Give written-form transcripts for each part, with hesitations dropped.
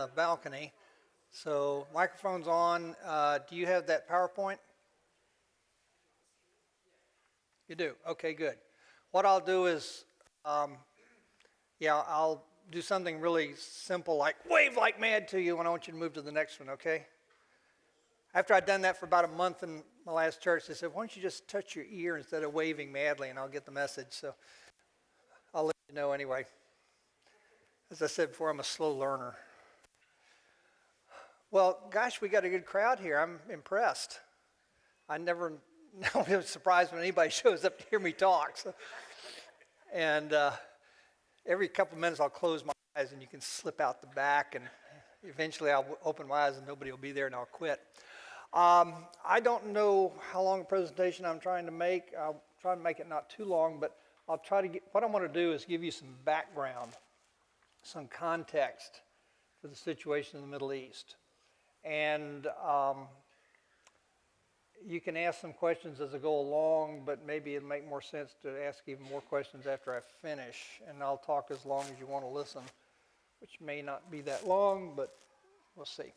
the balcony. So microphone's on. Do you have that PowerPoint? You do? Okay, good. What I'll do is, I'll do something really simple like wave like mad to you, and I want you to move to the next one, okay? After I'd done that for about a month in my last church, they said, why don't you just touch your ear instead of waving madly, and I'll get the message. So I'll let you know anyway. As I said before, I'm a slow learner. Well, gosh, we got a good crowd here. I'm impressed. I'm surprised when anybody shows up to hear me talk. So. And every couple of minutes I'll close my eyes and you can slip out the back, and eventually I'll open my eyes and nobody will be there and I'll quit. I don't know how long a presentation I'm trying to make. I'll try to make it not too long, but I'll try to what I want to do is give you some background, some context for the situation in the Middle East. And you can ask some questions as I go along, but maybe it'll make more sense to ask even more questions after I finish. And I'll talk as long as you want to listen, which may not be that long, but we'll see.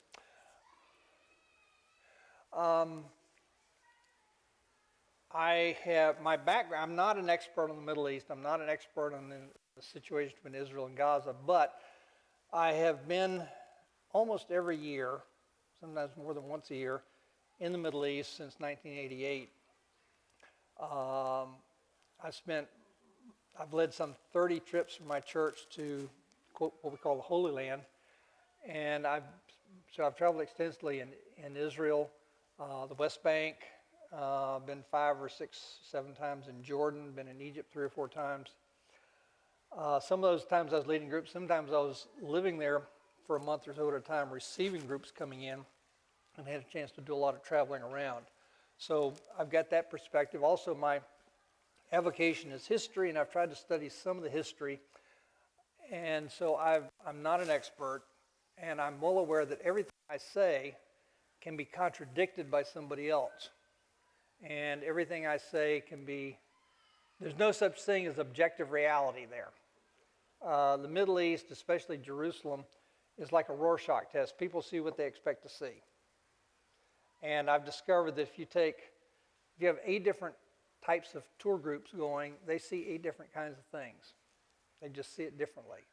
I have my background. I'm not an expert on the Middle East. I'm not an expert on the situation between Israel and Gaza, but I have been almost every year, sometimes more than once a year, in the Middle East since 1988. I've led some 30 trips from my church to what we call the Holy Land, and I've traveled extensively in Israel, the West Bank, been 5 or 6, 7 times in Jordan, been in Egypt 3 or 4 times. Some of those times I was leading groups, sometimes I was living there for a month or so at a time, receiving groups coming in, and had a chance to do a lot of traveling around. So I've got that perspective. Also, my avocation is history, and I've tried to study some of the history. And so I'm not an expert, and I'm well aware that everything I say can be contradicted by somebody else. And everything I say there's no such thing as objective reality there. The Middle East, especially Jerusalem, is like a Rorschach test. People see what they expect to see. And I've discovered that if you have 8 different types of tour groups going, they see 8 different kinds of things. They just see it differently.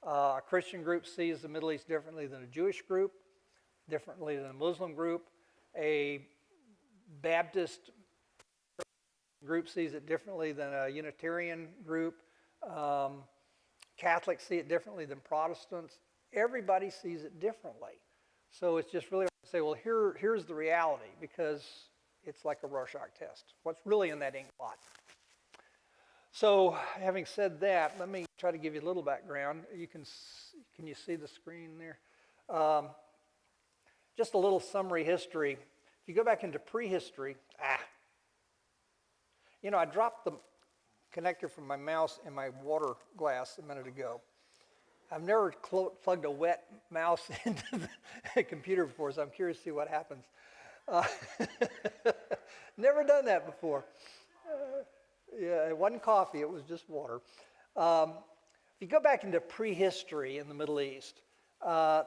A Christian group sees the Middle East differently than a Jewish group, differently than a Muslim group. A Baptist group sees it differently than a Unitarian group. Catholics see it differently than Protestants. Everybody sees it differently. So it's just really hard to say, well, here's the reality, because it's like a Rorschach test. What's really in that ink blot? So having said that, let me try to give you a little background. Can you see the screen there? Just a little summary history. If you go back into prehistory, I dropped the connector from my mouse in my water glass a minute ago. I've never plugged a wet mouse into the computer before, so I'm curious to see what happens. Never done that before. It wasn't coffee, it was just water. If you go back into prehistory in the Middle East,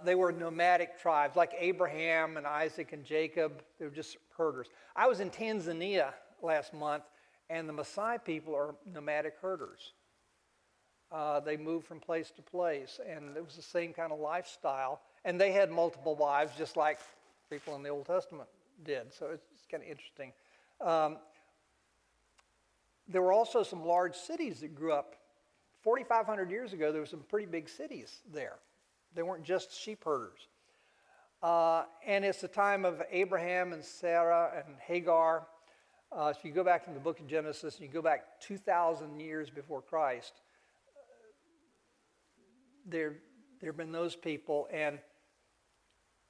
they were nomadic tribes like Abraham and Isaac and Jacob. They were just herders. I was in Tanzania last month, and the Maasai people are nomadic herders. They moved from place to place, and it was the same kind of lifestyle. And they had multiple wives, just like people in the Old Testament did. So it's kind of interesting. There were also some large cities that grew up. 4,500 years ago, there were some pretty big cities there. They weren't just sheep herders. And it's the time of Abraham and Sarah and Hagar. If you go back in the book of Genesis and you go back 2,000 years before Christ, there have been those people, and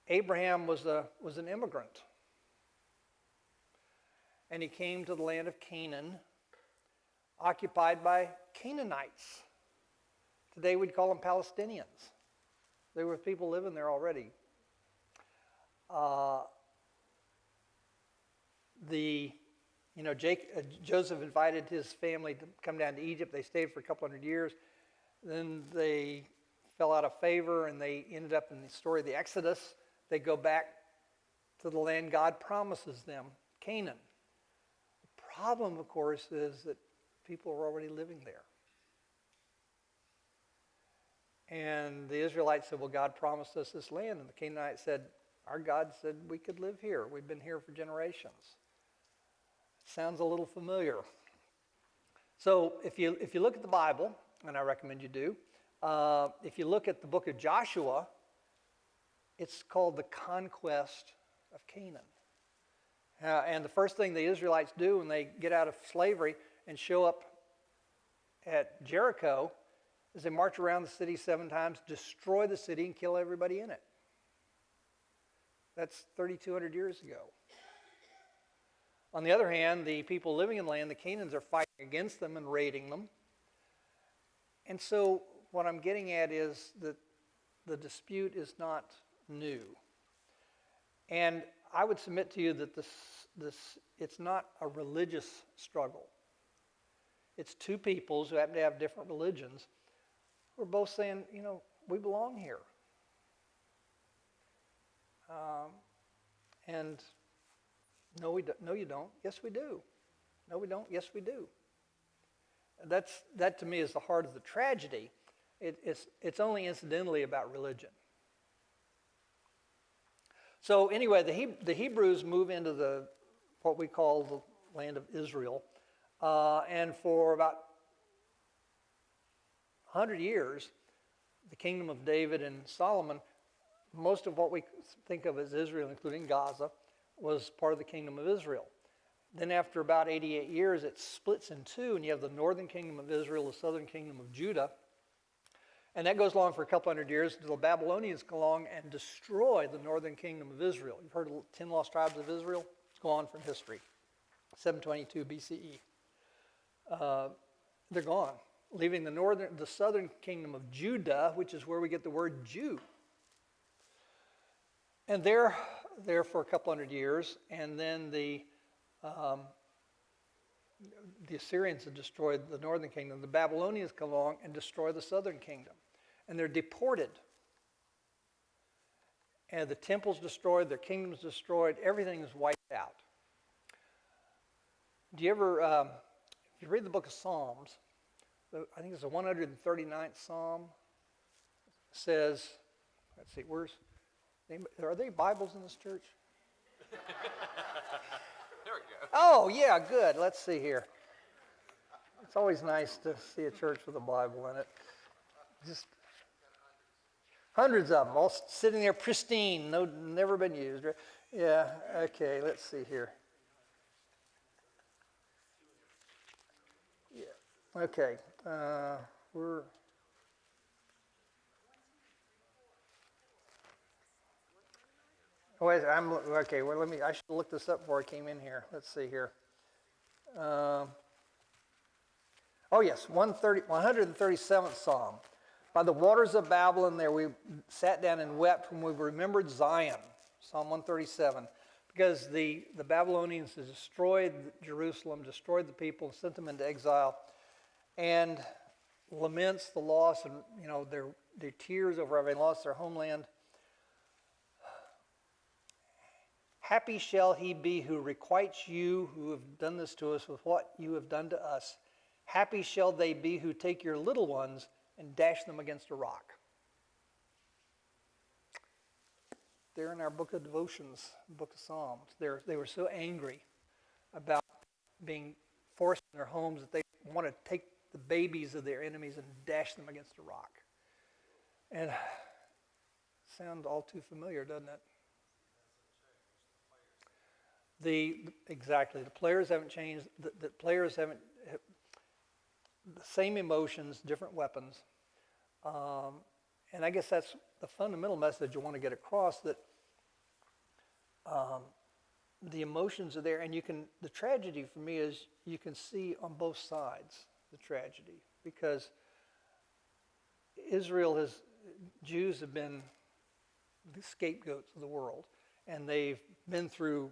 Abraham was an immigrant. And he came to the land of Canaan, occupied by Canaanites. Today we'd call them Palestinians. There were people living there already. Joseph invited his family to come down to Egypt. They stayed for a couple hundred years. Then they fell out of favor and they ended up in the story of the Exodus. They go back to the land God promises them, Canaan. The problem, of course, is that people are already living there. And the Israelites said, well, God promised us this land. And the Canaanites said, our God said we could live here. We've been here for generations. Sounds a little familiar. So if you look at the Bible, and I recommend you do, if you look at the book of Joshua, it's called the conquest of Canaan. And the first thing the Israelites do when they get out of slavery and show up at Jericho is they march around the city 7 times, destroy the city, and kill everybody in it. That's 3,200 years ago. On the other hand, the people living in the land, the Canaans, are fighting against them and raiding them. And so what I'm getting at is that the dispute is not new. And I would submit to you that it's not a religious struggle. It's two peoples who happen to have different religions who are both saying, we belong here. And no, we don't. No, you don't. Yes, we do. No, we don't. Yes, we do. That to me is the heart of the tragedy. It's only incidentally about religion. So anyway, the Hebrews move into what we call the land of Israel, and for about 100 years, the kingdom of David and Solomon, most of what we think of as Israel, including Gaza, was part of the kingdom of Israel. Then after about 88 years, it splits in two, and you have the northern kingdom of Israel, the southern kingdom of Judah. And that goes along for a couple hundred years until the Babylonians come along and destroy the northern kingdom of Israel. You've heard of the 10 lost tribes of Israel? It's gone from history. 722 BCE. They're gone, leaving the southern kingdom of Judah, which is where we get the word Jew. And they're there for a couple hundred years, and then the Assyrians have destroyed the northern kingdom. The Babylonians come along and destroy the southern kingdom. And they're deported. And the temple's destroyed, their kingdom's destroyed, everything is wiped out. Do you ever, if you read the book of Psalms, I think it's the 139th Psalm, says, let's see, are there Bibles in this church? There we go. Oh, yeah, good. Let's see here. It's always nice to see a church with a Bible in it. Just hundreds of them, all sitting there pristine, never been used. Right? Yeah, okay, let's see here. Yeah, okay, we're... Wait, okay, well, I should look this up before I came in here. Let's see here. Oh, yes, 137th Psalm. By the waters of Babylon there we sat down and wept when we remembered Zion. Psalm 137. Because the Babylonians had destroyed Jerusalem, destroyed the people, sent them into exile, and laments the loss and, their tears over having lost their homeland. Happy shall he be who requites you who have done this to us with what you have done to us. Happy shall they be who take your little ones and dash them against a rock. They're in our book of devotions, book of Psalms. They were so angry about being forced in their homes that they want to take the babies of their enemies and dash them against a rock. And sounds all too familiar, doesn't it? Exactly. The players haven't changed. The players haven't. The same emotions, different weapons. And I guess that's the fundamental message you want to get across, that the emotions are there, and the tragedy for me is you can see on both sides the tragedy, because Jews have been the scapegoats of the world, and they've been through,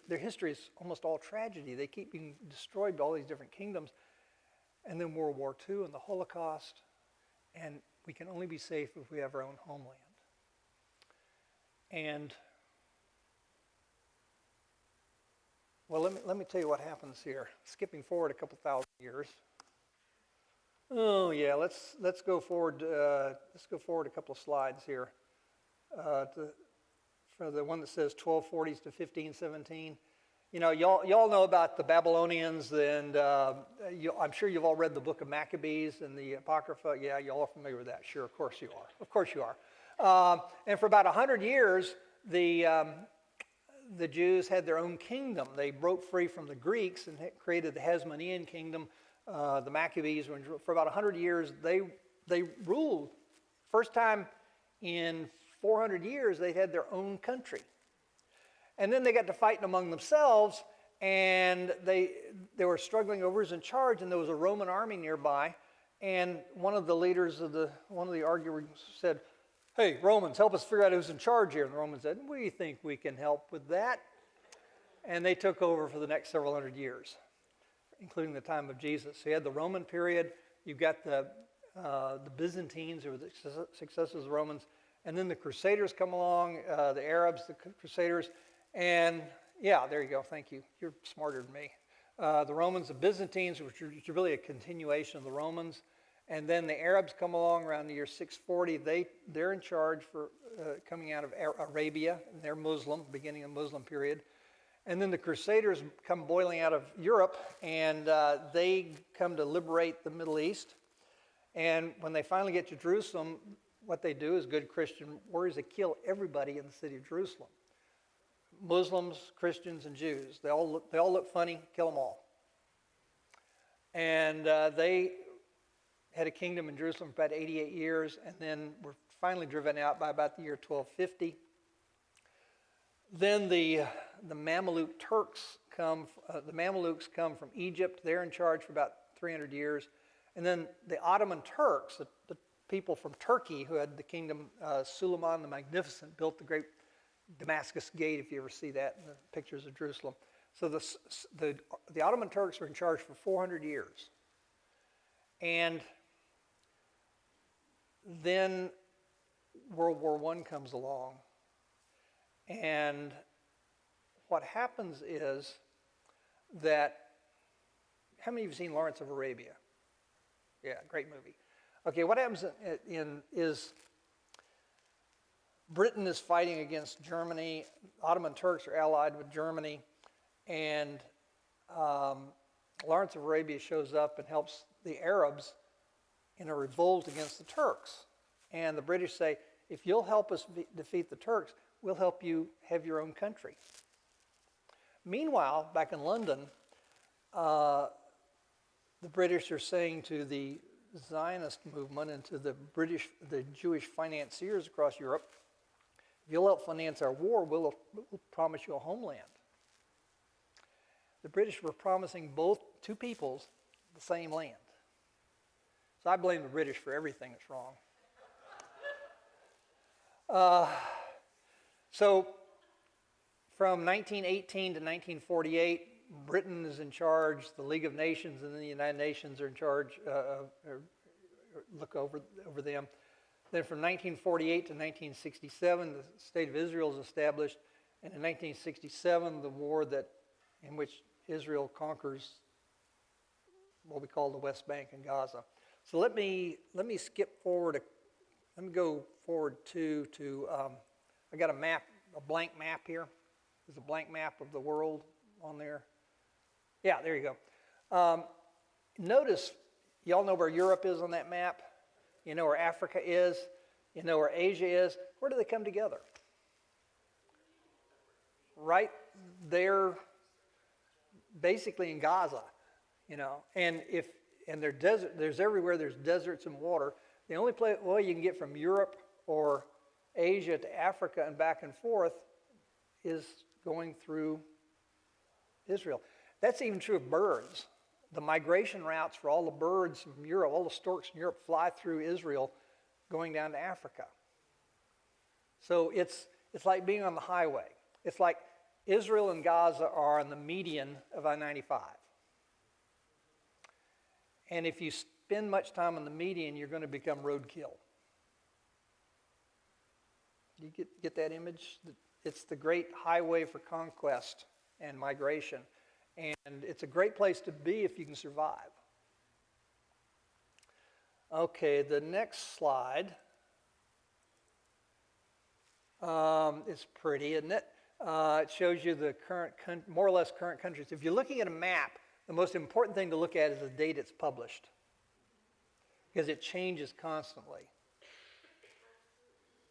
their history is almost all tragedy. They keep being destroyed by all these different kingdoms, and then World War II and the Holocaust, and We can only be safe if we have our own homeland. And, well, let me tell you what happens here. Skipping forward a couple thousand years. Oh yeah, let's go forward. Let's go forward a couple of slides here. For the one that says 1240s to 1517. You know, y'all know about the Babylonians, and I'm sure you've all read the book of Maccabees and the Apocrypha. Yeah, y'all are familiar with that. Sure, of course you are. Of course you are. And for about 100 years, the Jews had their own kingdom. They broke free from the Greeks and created the Hasmonean kingdom. The Maccabees, for about 100 years, they ruled. First time in 400 years, they had their own country. And then they got to fighting among themselves, and they were struggling over who's in charge, and there was a Roman army nearby, and one of the leaders of one of the arguers said, "Hey, Romans, help us figure out who's in charge here." And the Romans said, "We think we can help with that." And they took over for the next several hundred years, including the time of Jesus. So you had the Roman period, you've got the Byzantines, who were the successors of the Romans, and then the Crusaders come along, the Arabs, the Crusaders, and yeah, there you go, thank you. You're smarter than me. The Romans, the Byzantines, which are really a continuation of the Romans, and then the Arabs come along around the year 640. They're in charge for coming out of Arabia, and they're Muslim, beginning of the Muslim period. And then the Crusaders come boiling out of Europe, and they come to liberate the Middle East. And when they finally get to Jerusalem, what they do is good Christian warriors, they kill everybody in the city of Jerusalem. Muslims, Christians, and Jews. They all look funny, kill them all. And they had a kingdom in Jerusalem for about 88 years, and then were finally driven out by about the year 1250. Then the Mamluk Turks come. The Mamluks come from Egypt. They're in charge for about 300 years, and then the Ottoman Turks, the people from Turkey who had the kingdom, Suleiman the Magnificent built the great Damascus Gate, if you ever see that in the pictures of Jerusalem. So the Ottoman Turks were in charge for 400 years. And then World War I comes along. And what happens is that, how many of you have seen Lawrence of Arabia? Yeah, great movie. Okay, what happens is Britain is fighting against Germany. Ottoman Turks are allied with Germany. And Lawrence of Arabia shows up and helps the Arabs in a revolt against the Turks. And the British say, if you'll help us defeat the Turks, we'll help you have your own country. Meanwhile, back in London, the British are saying to the Zionist movement and to the Jewish financiers across Europe, if you'll help finance our war, we'll promise you a homeland. The British were promising two peoples the same land. So I blame the British for everything that's wrong. So from 1918 to 1948, Britain is in charge, the League of Nations and the United Nations are in charge, look over them. Then from 1948 to 1967, the State of Israel is established, and in 1967, the war in which Israel conquers what we call the West Bank and Gaza. So let me skip forward. Let me go forward to I got a map, a blank map here. There's a blank map of the world on there. Yeah, there you go. Notice, y'all know where Europe is on that map. You know where Africa is. You know where Asia is. Where do they come together? Right there, basically in Gaza. You know, and there's everywhere. There's deserts and water. The only way you can get from Europe or Asia to Africa and back and forth is going through Israel. That's even true of birds. The migration routes for all the birds from Europe, all the storks from Europe fly through Israel going down to Africa. So it's like being on the highway. It's like Israel and Gaza are on the median of I-95. And if you spend much time on the median, you're going to become roadkill. You get that image? It's the great highway for conquest and migration. And it's a great place to be if you can survive. Okay, the next slide is pretty, isn't it? It shows you the current, more or less current countries. If you're looking at a map, the most important thing to look at is the date it's published, because it changes constantly.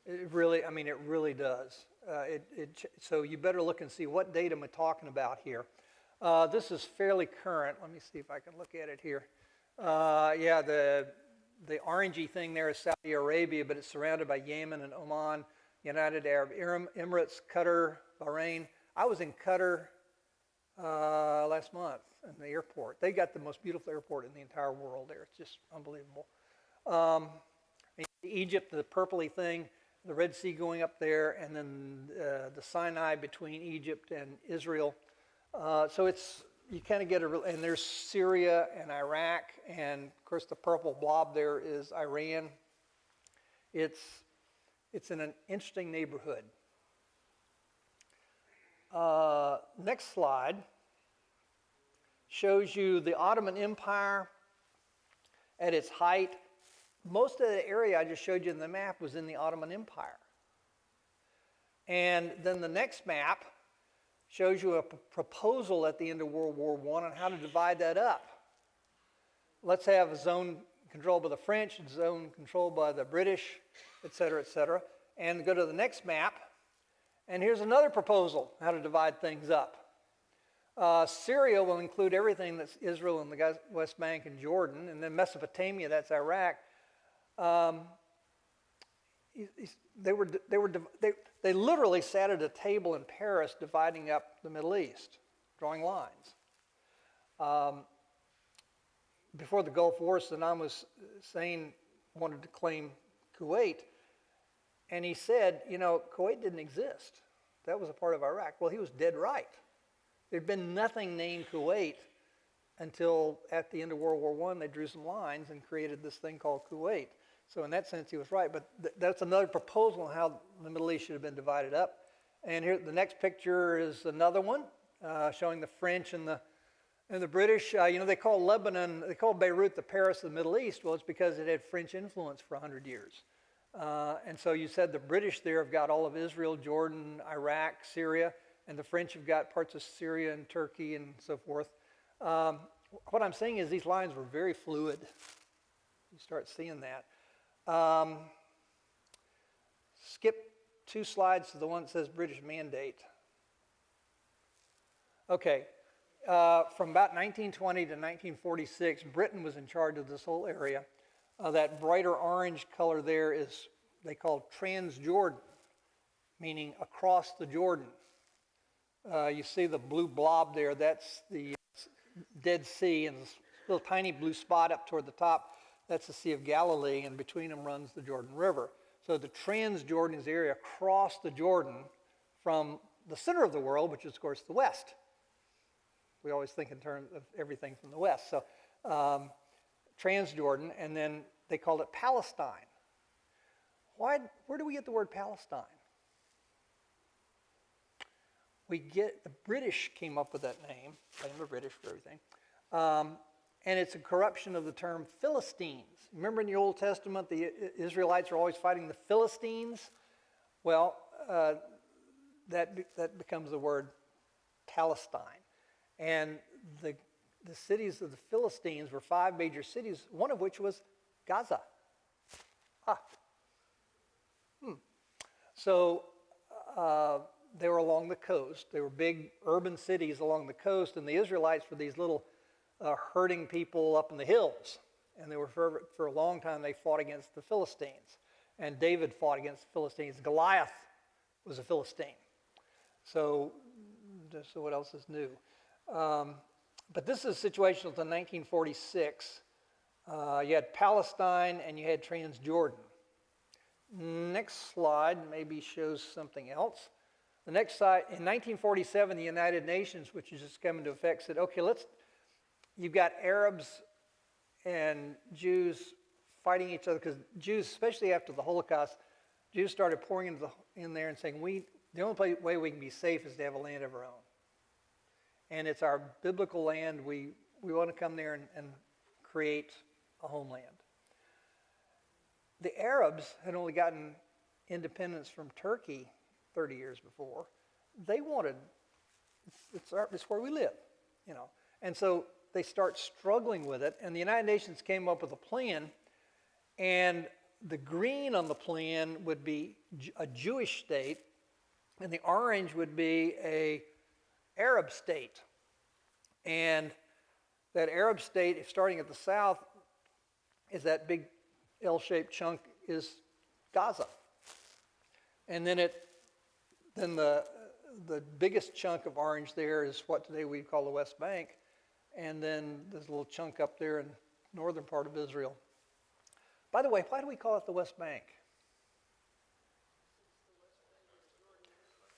It really does. So you better look and see what date am I talking about here. This is fairly current. Let me see if I can look at it here. Yeah, the orangey thing there is Saudi Arabia, but it's surrounded by Yemen and Oman, United Arab Emirates, Qatar, Bahrain. I was in Qatar last month in the airport. They got the most beautiful airport in the entire world there. It's just unbelievable. Egypt, the purpley thing, the Red Sea going up there, and then the Sinai between Egypt and Israel. So you kind of get and there's Syria and Iraq, and of course the purple blob there is Iran. It's in an interesting neighborhood. Next slide shows you the Ottoman Empire at its height. Most of the area I just showed you in the map was in the Ottoman Empire. And then the next map shows you a proposal at the end of World War I on how to divide that up. Let's have a zone controlled by the French, a zone controlled by the British, et cetera, et cetera. And go to the next map, and here's another proposal, how to divide things up. Syria will include everything that's Israel and the West Bank and Jordan, and then Mesopotamia, that's Iraq. They literally sat at a table in Paris dividing up the Middle East, drawing lines. Before the Gulf War, Saddam Hussein wanted to claim Kuwait, and he said, Kuwait didn't exist. That was a part of Iraq. Well, he was dead right. There'd been nothing named Kuwait until at the end of World War I, they drew some lines and created this thing called Kuwait. So in that sense, he was right. But that's another proposal on how the Middle East should have been divided up. And here, the next picture is another one showing the French and the British. They call Beirut the Paris of the Middle East. Well, it's because it had French influence for 100 years. And so you said the British there have got all of Israel, Jordan, Iraq, Syria, and the French have got parts of Syria and Turkey and so forth. What I'm saying is these lines were very fluid. You start seeing that. Skip 2 slides to the one that says British Mandate. Okay, from about 1920 to 1946, Britain was in charge of this whole area. That brighter orange color there is, they call Transjordan, meaning across the Jordan. You see the blue blob there, that's the Dead Sea, and this little tiny blue spot up toward the top, that's the Sea of Galilee, and between them runs the Jordan River. So the Transjordan is the area across the Jordan from the center of the world, which is, of course, the West. We always think in terms of everything from the West. So Transjordan, and then they called it Palestine. Where do we get the word Palestine? The British came up with that name. Blame the British for everything. And it's a corruption of the term Philistines. Remember in the Old Testament, the Israelites are always fighting the Philistines? Well, that becomes the word Palestine. And the cities of the Philistines were 5 major cities, one of which was Gaza. So they were along the coast. They were big urban cities along the coast, and the Israelites were these little herding people up in the hills. And they were for a long time, they fought against the Philistines. And David fought against the Philistines. Goliath was a Philistine. So what else is new? But this is a situation until 1946. You had Palestine and you had Transjordan. Next slide maybe shows something else. The next slide, in 1947, the United Nations, which is just coming into effect, said, okay, you've got Arabs and Jews fighting each other, because Jews, especially after the Holocaust, Jews started pouring in there and saying, the only way we can be safe is to have a land of our own. And it's our biblical land. We want to come there and create a homeland. The Arabs had only gotten independence from Turkey 30 years before. They wanted, it's where we live, you know. And so they start struggling with it, and the United Nations came up with a plan, and the green on the plan would be a Jewish state, and the orange would be a Arab state. And that Arab state, starting at the south, is that big L-shaped chunk is Gaza. And then the biggest chunk of orange there is what today we call the West Bank. And then there's a little chunk up there in the northern part of Israel. By the way, why do we call it the West Bank?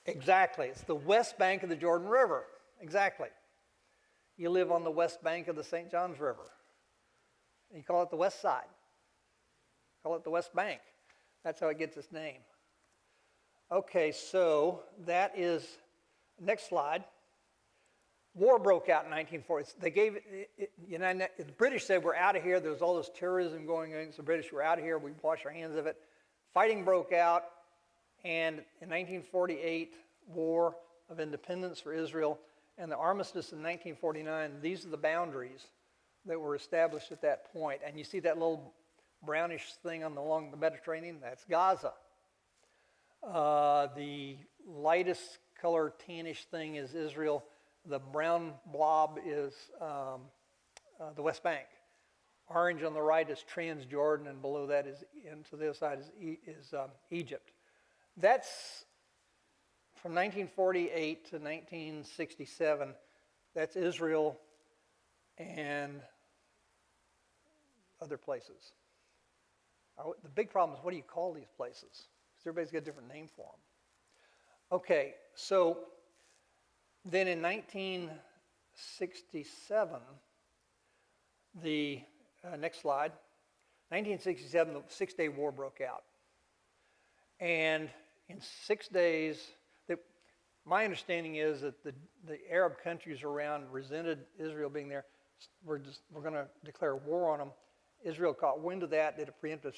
Exactly. It's the west bank of the Jordan River. Exactly. You live on the west bank of the St. Johns River. And you call it the west side. Call it the West Bank. That's how it gets its name. Okay, so that is, next slide. War broke out in 1940. They gave the British said, we're out of here. There was all this terrorism going on against the British. We're out of here. We wash our hands of it. Fighting broke out. And in 1948, War of Independence for Israel. And the armistice in 1949, these are the boundaries that were established at that point. And you see that little brownish thing along the Mediterranean? That's Gaza. The lightest color tannish thing is Israel. The brown blob is the West Bank. Orange on the right is Transjordan, and below that is, and to the other side is Egypt. That's from 1948 to 1967. That's Israel and other places. The big problem is, what do you call these places? Because everybody's got a different name for them. Okay, so then in 1967, the next slide, 1967, the Six-Day War broke out. And in 6 days, my understanding is that the Arab countries around resented Israel being there. We're going to declare war on them. Israel caught wind of that, did a preemptive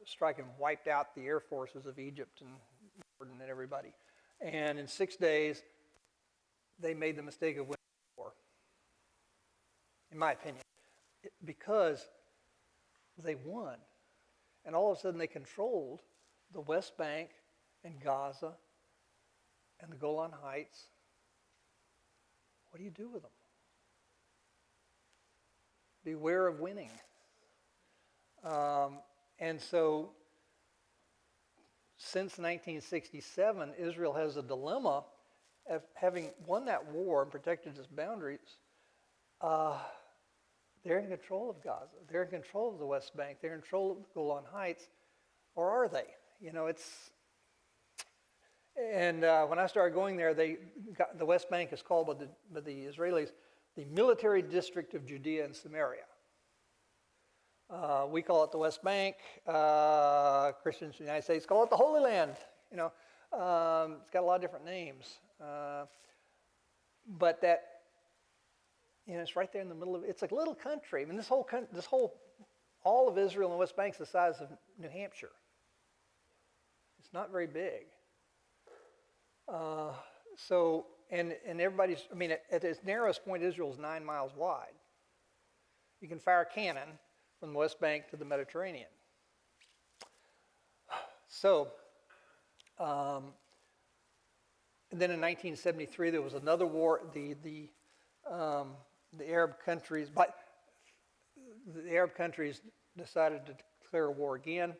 strike, and wiped out the air forces of Egypt and Jordan and everybody. And in 6 days, they made the mistake of winning the war, in my opinion, because they won. And all of a sudden, they controlled the West Bank and Gaza and the Golan Heights. What do you do with them? Beware of winning. And so, since 1967, Israel has a dilemma of having won that war and protected its boundaries. They're in control of Gaza. They're in control of the West Bank. They're in control of the Golan Heights. Or are they? You know, and when I started going there, the West Bank is called by the Israelis the military district of Judea and Samaria. We call it the West Bank. Christians in the United States call it the Holy Land. You know, it's got a lot of different names. But that, you know, it's right there in the middle of. It's like a little country. I mean, all of Israel and the West Bank is the size of New Hampshire. It's not very big. So, and everybody's. I mean, at its narrowest point, Israel is 9 miles wide. You can fire a cannon from the West Bank to the Mediterranean. So, and then in 1973 there was another war. The Arab countries, decided to declare war again,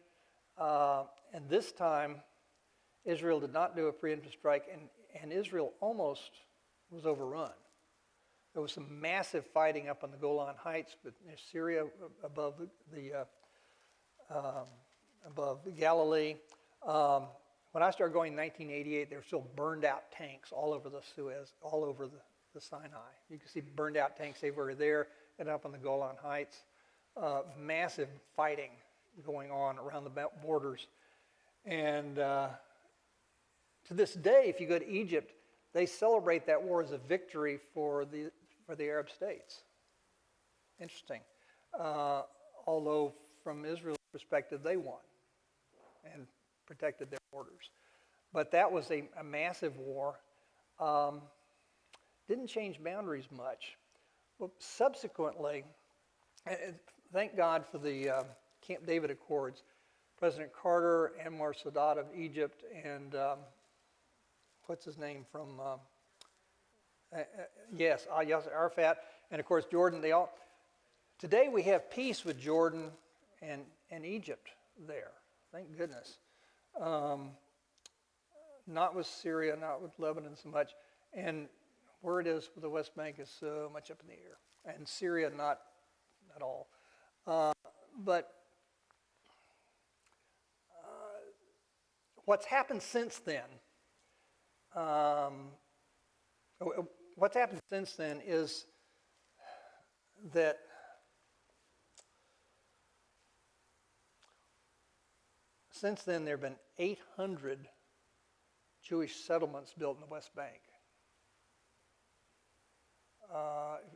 and this time Israel did not do a preemptive strike, and Israel almost was overrun. There was some massive fighting up on the Golan Heights, but near Syria, above the Galilee. When I started going in 1988, there were still burned out tanks all over the Suez, all over the Sinai. You can see burned out tanks everywhere there and up on the Golan Heights. Massive fighting going on around the borders. And to this day, if you go to Egypt, they celebrate that war as a victory for the Arab states. Interesting. Although from Israel's perspective, they won and protected their borders. But that was a massive war. Didn't change boundaries much. Well, subsequently, and thank God for the Camp David Accords. President Carter, Anwar Sadat of Egypt, and what's his name from, Yasser Arafat, and of course Jordan, today we have peace with Jordan and Egypt there, thank goodness. Not with Syria, not with Lebanon so much, and where it is with the West Bank is so much up in the air, and Syria not at all. But what's happened since then, is that since then there have been 800 Jewish settlements built in the West Bank.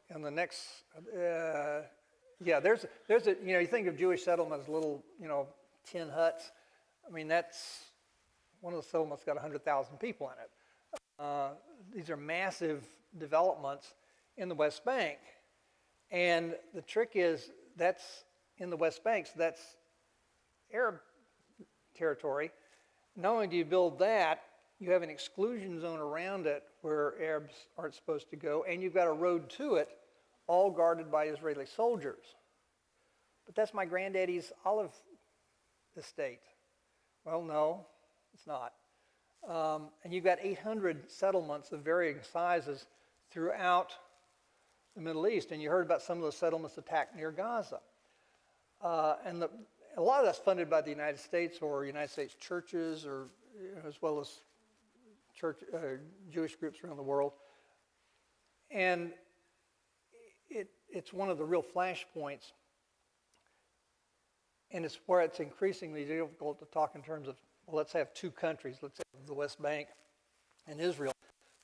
And the next, there's a, you think of Jewish settlements, little, tin huts. I mean, that's, one of the settlements got 100,000 people in it. These are massive developments in the West Bank. And the trick is, that's in the West Bank, so that's Arab territory. Not only do you build that, you have an exclusion zone around it where Arabs aren't supposed to go, and you've got a road to it, all guarded by Israeli soldiers. But that's my granddaddy's olive estate. Well, no, it's not. And you've got 800 settlements of varying sizes throughout the Middle East, and you heard about some of those settlements attacked near Gaza. And a lot of that's funded by the United States or United States churches, or as well as Jewish groups around the world. And it's one of the real flashpoints, and it's where it's increasingly difficult to talk in terms of, well, let's have two countries. Let's have the West Bank and Israel.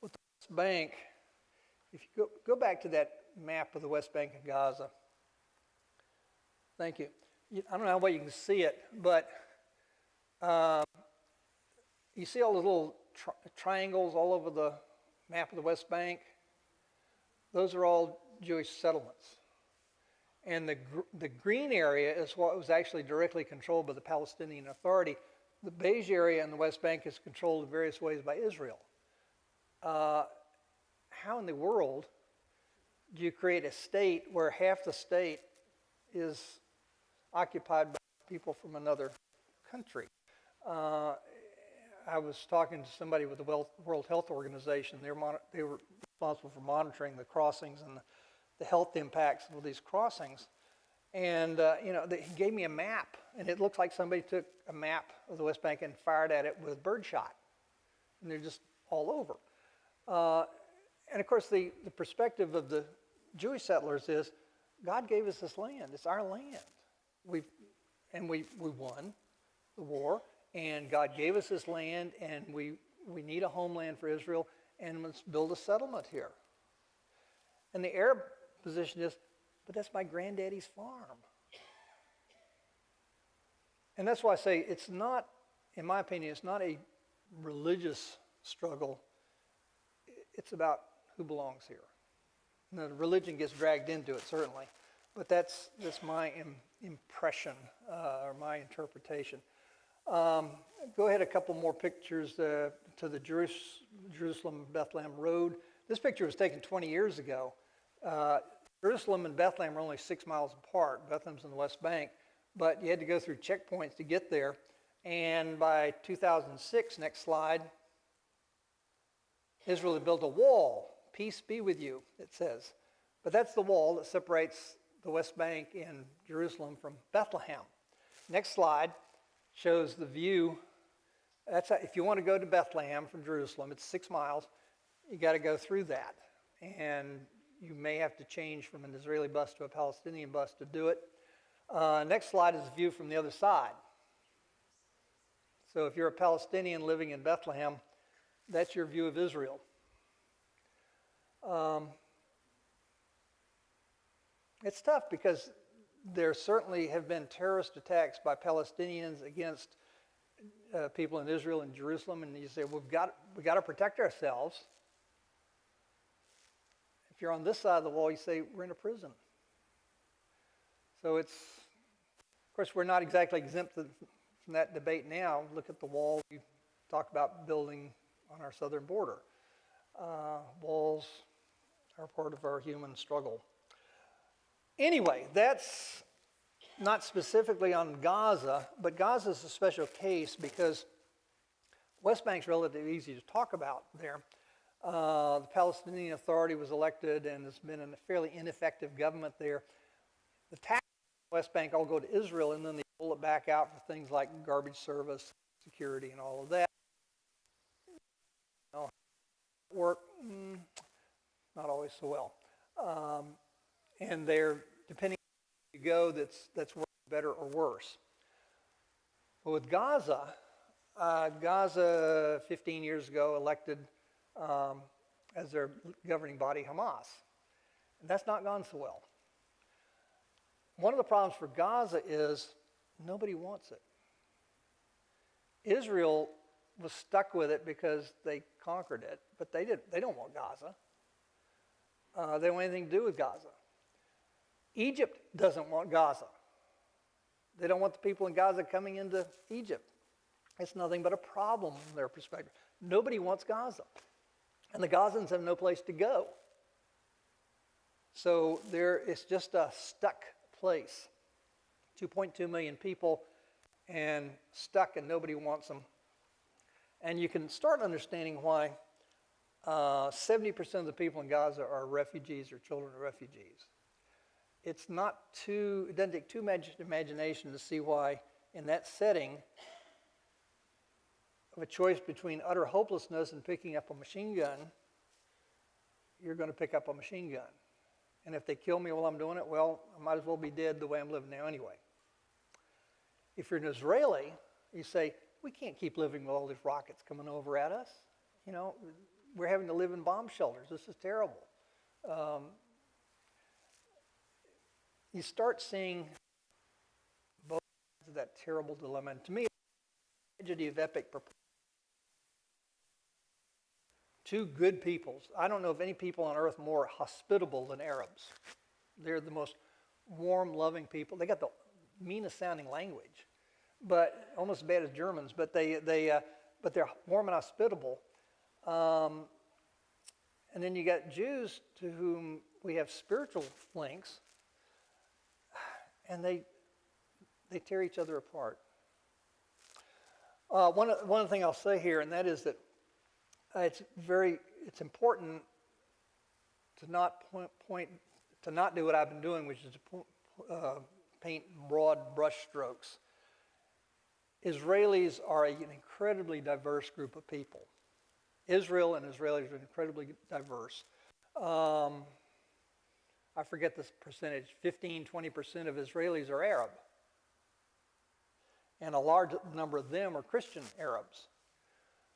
With the West Bank, if you go back to that map of the West Bank and Gaza. Thank you. I don't know how well you can see it, but you see all the little triangles all over the map of the West Bank? Those are all Jewish settlements. And the green area is what was actually directly controlled by the Palestinian Authority. The beige area in the West Bank is controlled in various ways by Israel. How in the world do you create a state where half the state is occupied by people from another country? I was talking to somebody with the World Health Organization. They were responsible for monitoring the crossings and the health impacts of these crossings. And he gave me a map, and it looks like somebody took a map of the West Bank and fired at it with birdshot. And they're just all over. And of course, the perspective of the Jewish settlers is, God gave us this land. It's our land. We won the war, and God gave us this land, and we need a homeland for Israel, and let's build a settlement here. And the Arab position is, but that's my granddaddy's farm. And that's why I say it's not, in my opinion, it's not a religious struggle. It's about who belongs here. Now, religion gets dragged into it, certainly, but that's my impression or my interpretation. Go ahead, a couple more pictures to the Jerusalem-Bethlehem road. This picture was taken 20 years ago. Jerusalem and Bethlehem are only 6 miles apart. Bethlehem's in the West Bank, but you had to go through checkpoints to get there. And by 2006, next slide, Israel had built a wall. Peace be with you, it says. But that's the wall that separates the West Bank and Jerusalem from Bethlehem. Next slide shows the view. If you want to go to Bethlehem from Jerusalem, it's 6 miles. You got to go through that. And you may have to change from an Israeli bus to a Palestinian bus to do it. Next slide is the view from the other side. So if you're a Palestinian living in Bethlehem, that's your view of Israel. It's tough because there certainly have been terrorist attacks by Palestinians against people in Israel and Jerusalem, and you say, we've got to protect ourselves. If you're on this side of the wall, you say, we're in a prison. So it's, of course, we're not exactly exempt from that debate now. Look at the wall we talk about building on our southern border. Walls are part of our human struggle. Anyway, that's not specifically on Gaza, but Gaza is a special case because West Bank's relatively easy to talk about there. The Palestinian Authority was elected and there's been a fairly ineffective government there. The taxes in the West Bank all go to Israel, and then they pull it back out for things like garbage service, security, and all of that. Work, not always so well. And they're, depending on where you go, that's working better or worse. But with Gaza, Gaza 15 years ago elected as their governing body Hamas. And that's not gone so well. One of the problems for Gaza is nobody wants it. Israel was stuck with it because they conquered it, but they don't want Gaza. They don't want anything to do with Gaza. Egypt doesn't want Gaza. They don't want the people in Gaza coming into Egypt. It's nothing but a problem from their perspective. Nobody wants Gaza. And the Gazans have no place to go. So it's just a stuck place. 2.2 million people and stuck, and nobody wants them. And you can start understanding why 70% of the people in Gaza are refugees or children of refugees. It doesn't take too much imagination to see why in that setting of a choice between utter hopelessness and picking up a machine gun, you're going to pick up a machine gun. And if they kill me while I'm doing it, well, I might as well be dead the way I'm living now anyway. If you're an Israeli, you say, we can't keep living with all these rockets coming over at us. You know, we're having to live in bomb shelters. This is terrible. You start seeing both sides of that terrible dilemma. And to me, it's a tragedy of epic proportion. Two good peoples. I don't know of any people on earth more hospitable than Arabs. They're the most warm, loving people. They got the meanest sounding language, but almost as bad as Germans. But they're warm and hospitable. And then you got Jews to whom we have spiritual links, and they tear each other apart. One thing I'll say here, and that is that it's important to not do what I've been doing, which is to paint broad brush strokes. Israelis are an incredibly diverse group of people. Israel and Israelis are incredibly diverse. I forget this percentage, 15, 20% of Israelis are Arab. And a large number of them are Christian Arabs,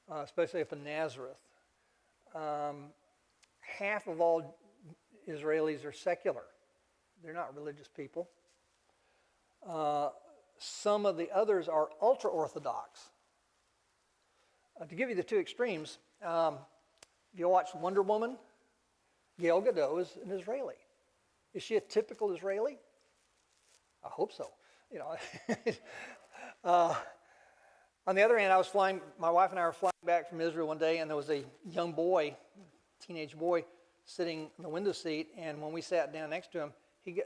especially up in Nazareth. Half of all Israelis are secular. They're not religious people. Some of the others are ultra-Orthodox. To give you the two extremes, if you watch Wonder Woman, Gal Gadot is an Israeli. Is she a typical Israeli? I hope so. You know. On the other hand, my wife and I were flying back from Israel one day, and there was a young boy, teenage boy, sitting in the window seat, and when we sat down next to him, he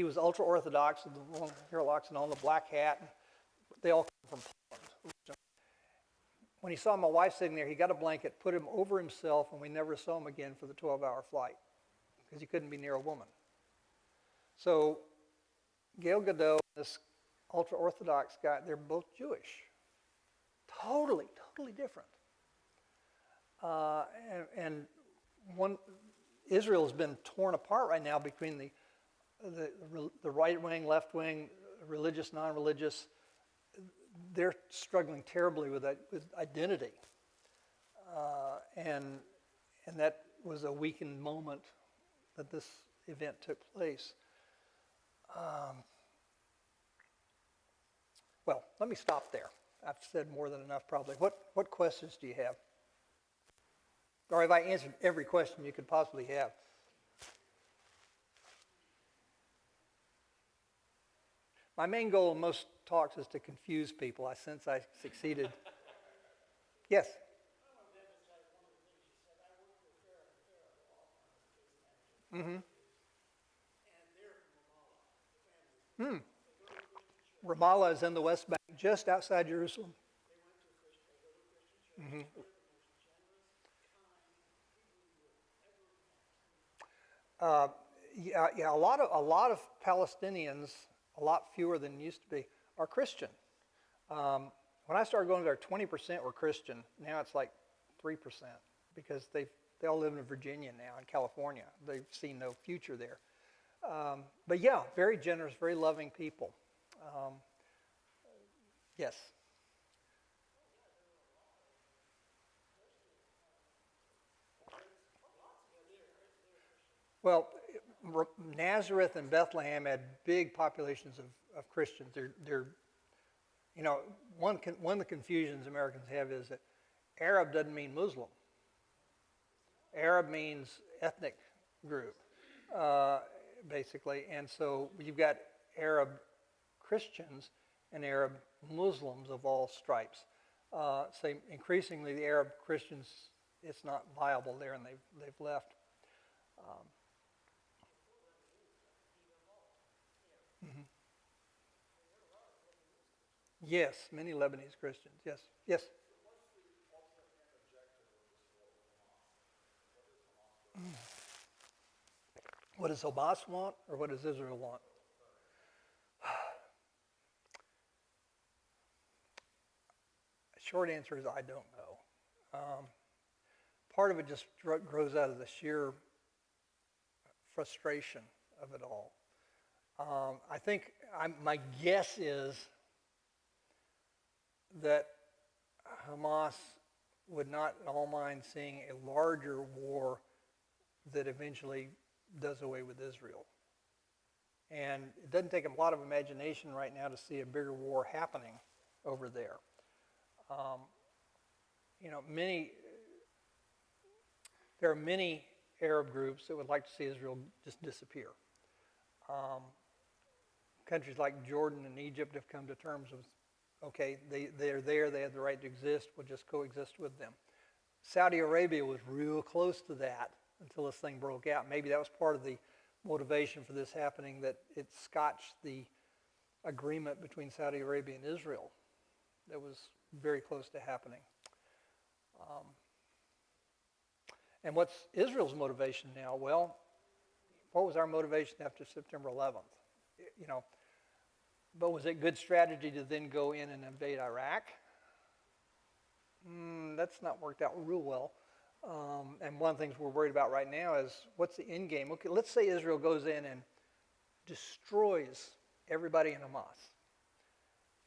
was ultra-Orthodox with the long hair locks and all, the black hat. And they all come from Poland. When he saw my wife sitting there, he got a blanket, put him over himself, and we never saw him again for the 12-hour flight because he couldn't be near a woman. So Gal Gadot, this ultra-Orthodox guy, they're both Jewish. Totally different. And Israel has been torn apart right now between the right wing, left wing, religious, non-religious. they're struggling terribly with identity, and that was a weakened moment that this event took place. Well, let me stop there. I've said more than enough probably. What questions do you have? Or have I answered every question you could possibly have? My main goal in most talks is to confuse people. I sense I succeeded. Yes? Mm-hmm. Ramallah is in the West Bank, just outside Jerusalem. Mm-hmm. Yeah. A lot of Palestinians, a lot fewer than used to be, are Christian. When I started going there, 20% were Christian. Now it's like 3% because they all live in Virginia now and California. They've seen no future there. But yeah, very generous, very loving people. Yes. Well, Nazareth and Bethlehem had big populations of Christians. They're you know, one of the confusions Americans have is that Arab doesn't mean Muslim. Arab means ethnic group, basically. And so you've got Arab Christians and Arab Muslims of all stripes. So increasingly, the Arab Christians, it's not viable there, and they've left. Um, mhm. Yes, many Lebanese Christians. Yes, yes. What does Hamas want, or what does Israel want? Short answer is I don't know. Part of it just grows out of the sheer frustration of it all. I think my guess is that Hamas would not at all mind seeing a larger war that eventually does away with Israel. And it doesn't take a lot of imagination right now to see a bigger war happening over there. Um, there are many Arab groups that would like to see Israel just disappear. Um, Countries like Jordan and Egypt have come to terms with, okay, they're there, they have the right to exist, we'll just coexist with them. Saudi Arabia was real close to that until this thing broke out. Maybe that was part of the motivation for this happening, that it scotched the agreement between Saudi Arabia and Israel that was very close to happening. And what's Israel's motivation now? Well, what was our motivation after September 11th? You know, but was it good strategy to then go in and invade Iraq? That's not worked out real well. And one of the things we're worried about right now is what's the end game? Okay, let's say Israel goes in and destroys everybody in Hamas.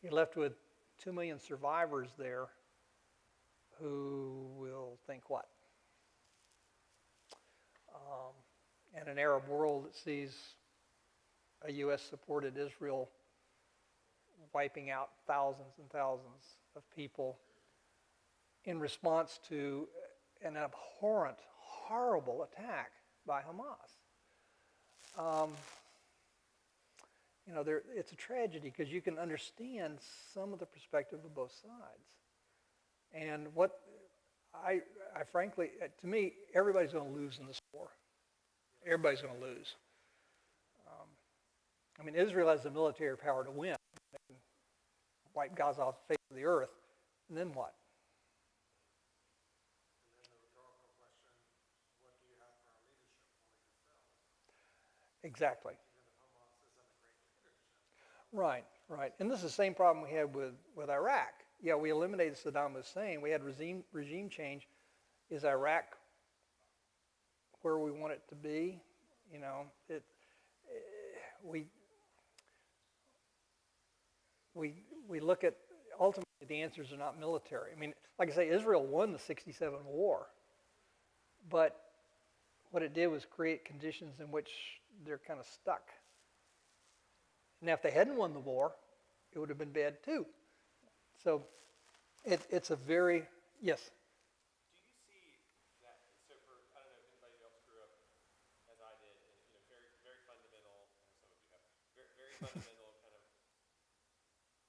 You're left with 2 million survivors there who will think what? And an Arab world that sees a U.S.-supported Israel wiping out thousands and thousands of people in response to an abhorrent, horrible attack by Hamas. It's a tragedy because you can understand some of the perspective of both sides. And what I frankly, to me, everybody's going to lose in this war. Everybody's going to lose. Israel has the military power to win. They can wipe Gaza off the face of the earth. And then what? Exactly. Right. And this is the same problem we had with Iraq. Yeah, we eliminated Saddam Hussein. We had regime change. Is Iraq where we want it to be? We look at ultimately the answers are not military. I mean, like I say, Israel won the 67 war, but what it did was create conditions in which they're kind of stuck. Now, if they hadn't won the war, it would have been bad too. So it's a very, yes. Do you see that? So for I don't know if anybody else grew up as I did, and very very fundamental. Some of you have very fundamental kind of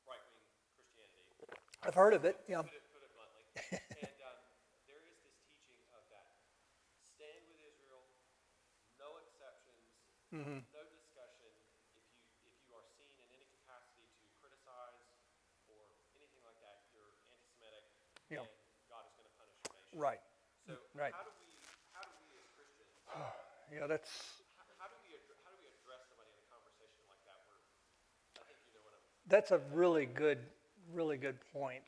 right wing Christianity. I've heard of it, yeah. Put it bluntly. And there is this teaching of that stand with Israel, no exceptions, Mm-hmm. no discussion. If you are seen in any capacity to criticize or anything like that, you're anti-Semitic, Yeah. and God is going to punish your nation. Right. So Right. how do we as Christians Yeah, that's how do we address somebody in a conversation like that? Where I think you know what I'm. that's a really good point.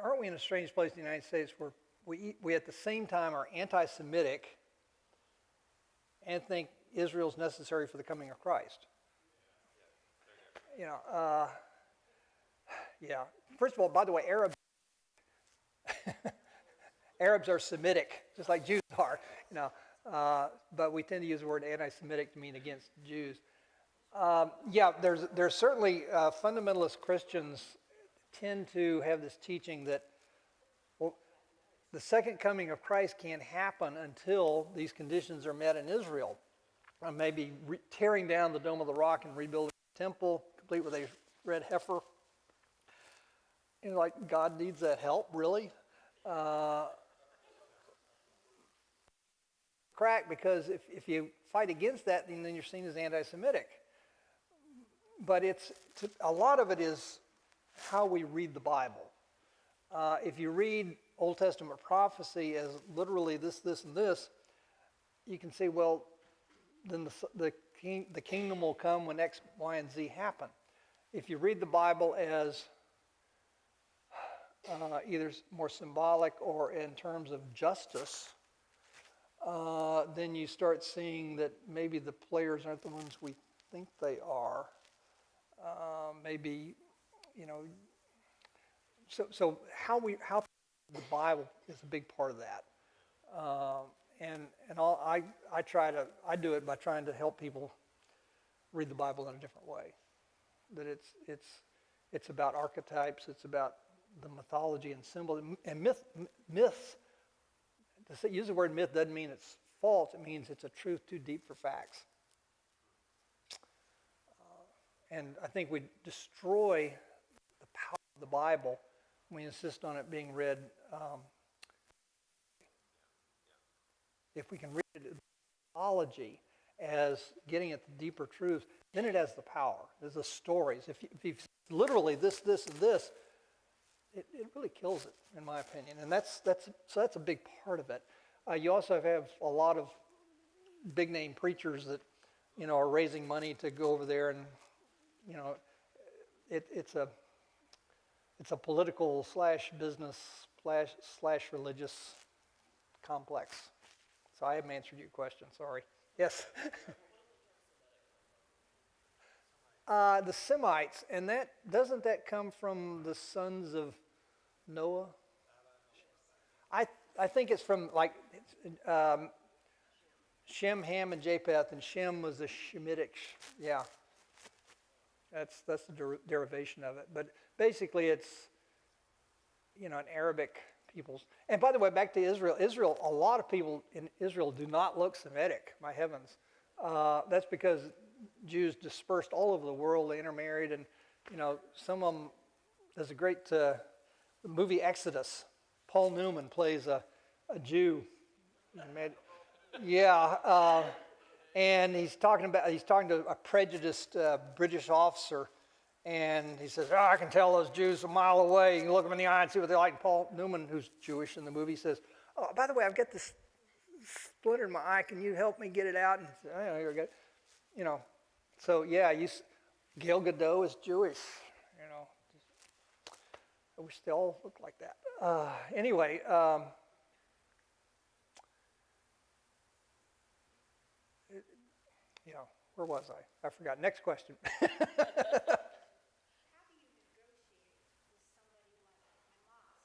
Aren't we in a strange place in the United States where we at the same time are anti-Semitic and think Israel's necessary for the coming of Christ? You know, yeah. First of all, by the way, Arabs are Semitic, just like Jews are. You know, but we tend to use the word anti-Semitic to mean against Jews. Yeah, there's certainly fundamentalist Christians tend to have this teaching that, well, the second coming of Christ can't happen until these conditions are met in Israel. Maybe tearing down the Dome of the Rock and rebuilding the temple, complete with a red heifer. You know, like God needs that help, really? Crack, because if you fight against that, then you're seen as anti-Semitic. But a lot of it is how we read the Bible. If you read Old Testament prophecy as literally this, and this, you can say, well, then the kingdom will come when X, Y, and Z happen. If you read the Bible as either more symbolic or in terms of justice, then you start seeing that maybe the players aren't the ones we think they are. Maybe, you know, so how the Bible is a big part of that. I do it by trying to help people read the Bible in a different way. That it's about archetypes, it's about the mythology and symbol and myths. To use the word myth doesn't mean it's false, it means it's a truth too deep for facts. And I think we destroy the power of the Bible when we insist on it being read. If we can read it in mythology as getting at the deeper truth, then it has the power. There's the stories. If you literally this, and this, it really kills it, in my opinion. And that's a big part of it. You also have a lot of big name preachers that, you know, are raising money to go over there, and you know, it's a political / business / religious complex. So I haven't answered your question. Sorry. Yes. The Semites, and doesn't that come from the sons of Noah? I think it's from Shem, Ham, and Japheth, and Shem was the Shemitic. Yeah, that's the derivation of it. But basically, it's, you know, an Arabic peoples. And by the way, back to Israel. Israel, a lot of people in Israel do not look Semitic. My heavens, that's because Jews dispersed all over the world. They intermarried, and you know, some of them. There's a great movie Exodus. Paul Newman plays a Jew. Yeah, and he's talking to a prejudiced British officer, and he says, "Oh, I can tell those Jews a mile away. You can look them in the eye and see what they're like." And Paul Newman, who's Jewish in the movie, says, "Oh, by the way, I've got this splinter in my eye. Can you help me get it out?" And he says, "Oh, here we go." You know, so yeah, Gail Godot is Jewish. You know, I wish they all looked like that. Anyway, Where was I? I forgot. Next question. How do you negotiate with somebody like Hamas,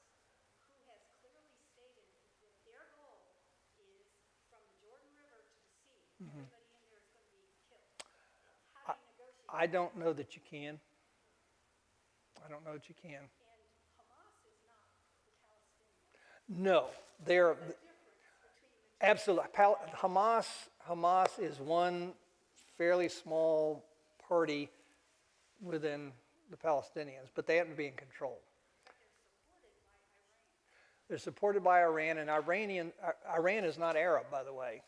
who has clearly stated that their goal is from the Jordan River to the sea, everybody in there is going to be killed? How do you negotiate? I don't know that you can. I don't know that you can. And Hamas is not the Palestinians. No, they're What's the difference between the two? absolutely. Hamas is one fairly small party within the Palestinians, but they happen to be in control. They're supported by Iran, and Iran is not Arab, by the way.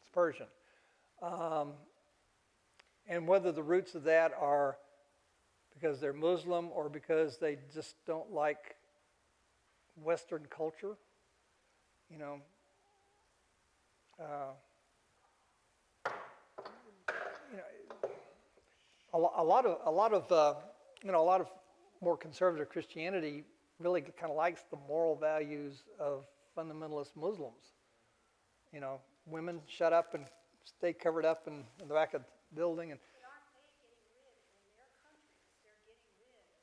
It's Persian. And whether the roots of that are because they're Muslim or because they just don't like Western culture, you know, a lot of more conservative Christianity really kind of likes the moral values of fundamentalist Muslims. You know, women shut up and stay covered up in the back of the building, and But aren't they getting rid, in their countries, they're getting rid of the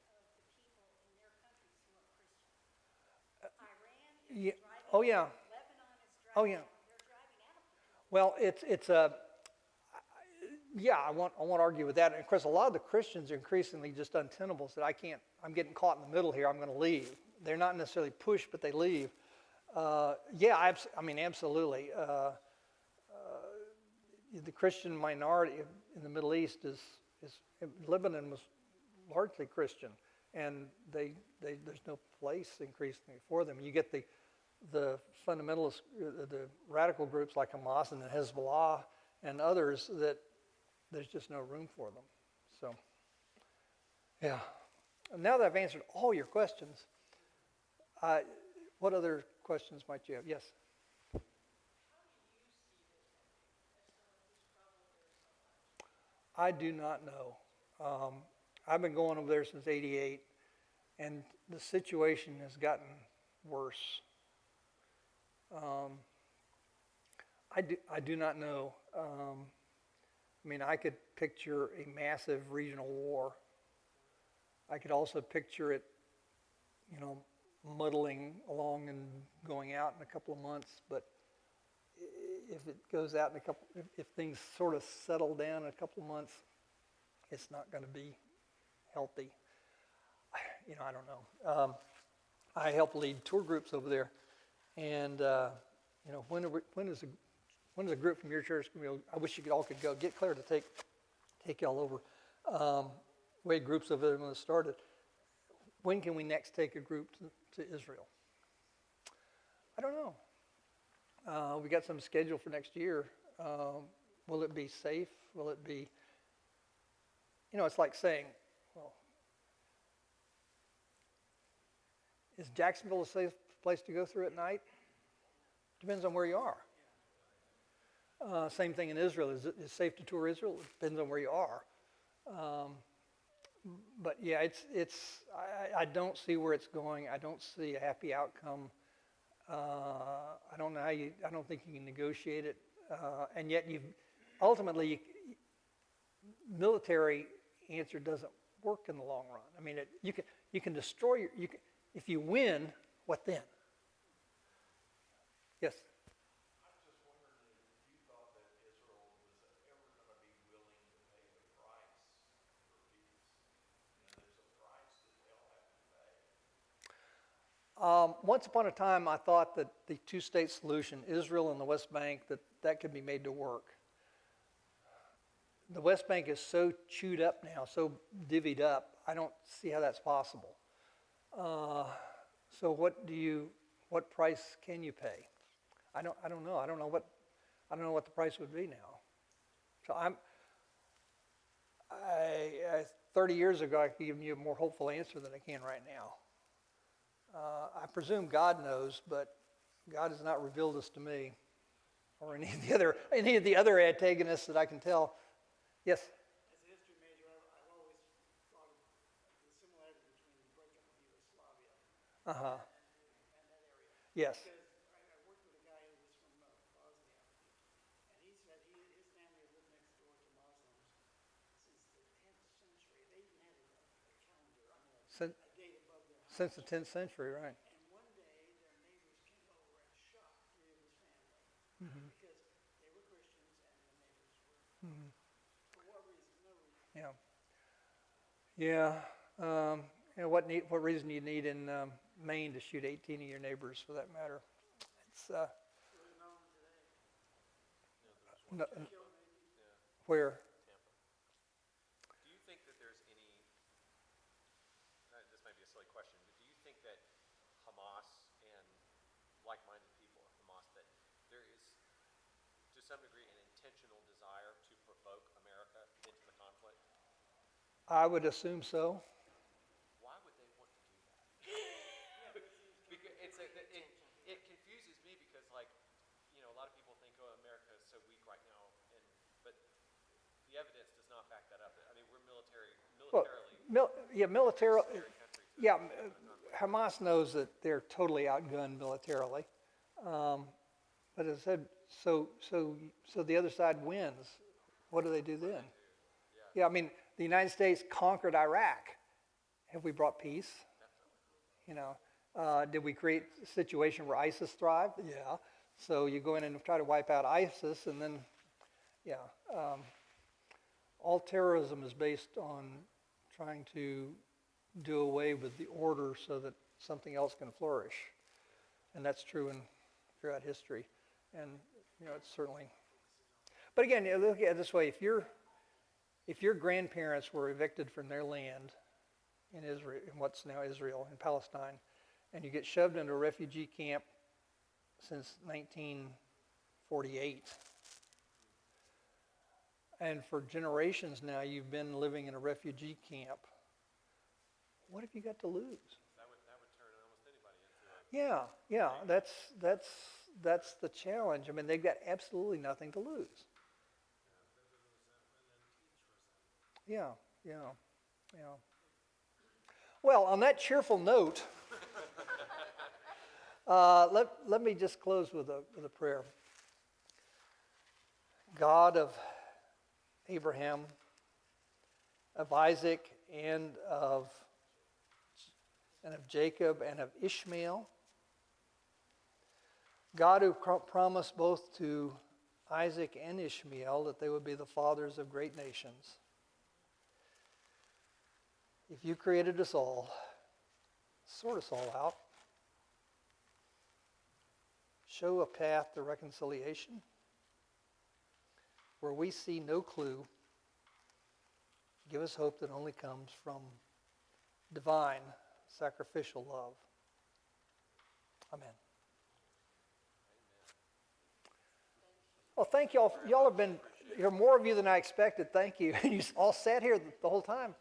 people in their countries who are Christian? Iran is yeah, driving oh yeah, out, Lebanon is oh driving yeah. out, they're driving out the people. Well, it's a yeah. I won't argue with that. And of course, a lot of the Christians are increasingly just untenable. That I'm getting caught in the middle here. I'm going to leave. They're not necessarily pushed, but they leave. Yeah, I mean, absolutely. The Christian minority in the Middle East is Lebanon was largely Christian, and there's no place increasingly for them. You get the fundamentalist, the radical groups like Hamas and Hezbollah and others that there's just no room for them. So, yeah. Now that I've answered all your questions, what other questions might you have? Yes. I do not know. I've been going over there since '88, and the situation has gotten worse. I do not know. I mean, I could picture a massive regional war. I could also picture it, you know, muddling along and going out in a couple of months. But if it goes out in if things sort of settle down in a couple of months, it's not going to be healthy. You know, I don't know. I help lead tour groups over there, and you know, when is a group from your church going to be? I wish you all could go. Get Claire to take y'all over. We had groups over there when it started. When can we next take a group to Israel? I don't know. We got some scheduled for next year. Will it be safe? Will it be? You know, it's like saying, well, is Jacksonville a safe place to go through at night? Depends on where you are. Same thing in Israel. Is it safe to tour Israel? It depends on where you are. But yeah, I don't see where it's going. I don't see a happy outcome. I don't know how I don't think you can negotiate it. And yet ultimately, military answer doesn't work in the long run. I mean, you can destroy if you win, what then? Yes. Once upon a time, I thought that the two-state solution, Israel and the West Bank, that could be made to work. The West Bank is so chewed up now, so divvied up. I don't see how that's possible. So what price can you pay? I don't know. I don't know what the price would be now. So 30 years ago, I could give you a more hopeful answer than I can right now. I presume God knows, but God has not revealed this to me or any of the other antagonists that I can tell. Yes? As a history major, I've always thought of the similarity between the breakup of Yugoslavia Uh-huh. and that area. Yes. Because I worked with a guy who was from Bosnia, and he said his family lived next door to since, a gate above their house. since the 10th century, right? And one day, their neighbors came over and shot 3 of his family Mm-hmm. because they were Christians and the neighbors were, for what reason? No reason. Yeah. Yeah. What reason do you need in Maine to shoot 18 of your neighbors, for that matter? It's It was known today. no, Killed maybe. where? Tampa. Do you think that there's any, this might be a silly question, but do you think that Hamas and like-minded people of Hamas, that there is, to some degree, an intentional desire to provoke America into the conflict? I would assume so. Why would they want to do that? Because it confuses me because, like, you know, a lot of people think, oh, America is so weak right now, but the evidence does not back that up. I mean, we're Well, military country. country. Yeah, Hamas knows that they're totally outgunned militarily. But as I said, so the other side wins. What do they do then? Yeah, I mean, the United States conquered Iraq. Have we brought peace? You know, did we create a situation where ISIS thrived? Yeah. So you go in and try to wipe out ISIS, and then, yeah. All terrorism is based on trying to do away with the order so that something else can flourish. And that's true throughout history. And, you know, it's certainly. But again, you look at it this way: if your grandparents were evicted from their land in Israel, in what's now Israel, in Palestine, and you get shoved into a refugee camp since 1948, and for generations now you've been living in a refugee camp, what have you got to lose? That would turn almost anybody into a Yeah, that's the challenge. I mean, they've got absolutely nothing to lose. Yeah. Well, on that cheerful note, let me just close with a prayer. God of Abraham, of Isaac, and of Jacob, and of Ishmael, God who promised both to Isaac and Ishmael that they would be the fathers of great nations. If you created us all, sort us all out, show a path to reconciliation where we see no clue, give us hope that only comes from divine, sacrificial love. Amen. Well, thank you all. Y'all have been, there are more of you than I expected. Thank you. You all sat here the whole time.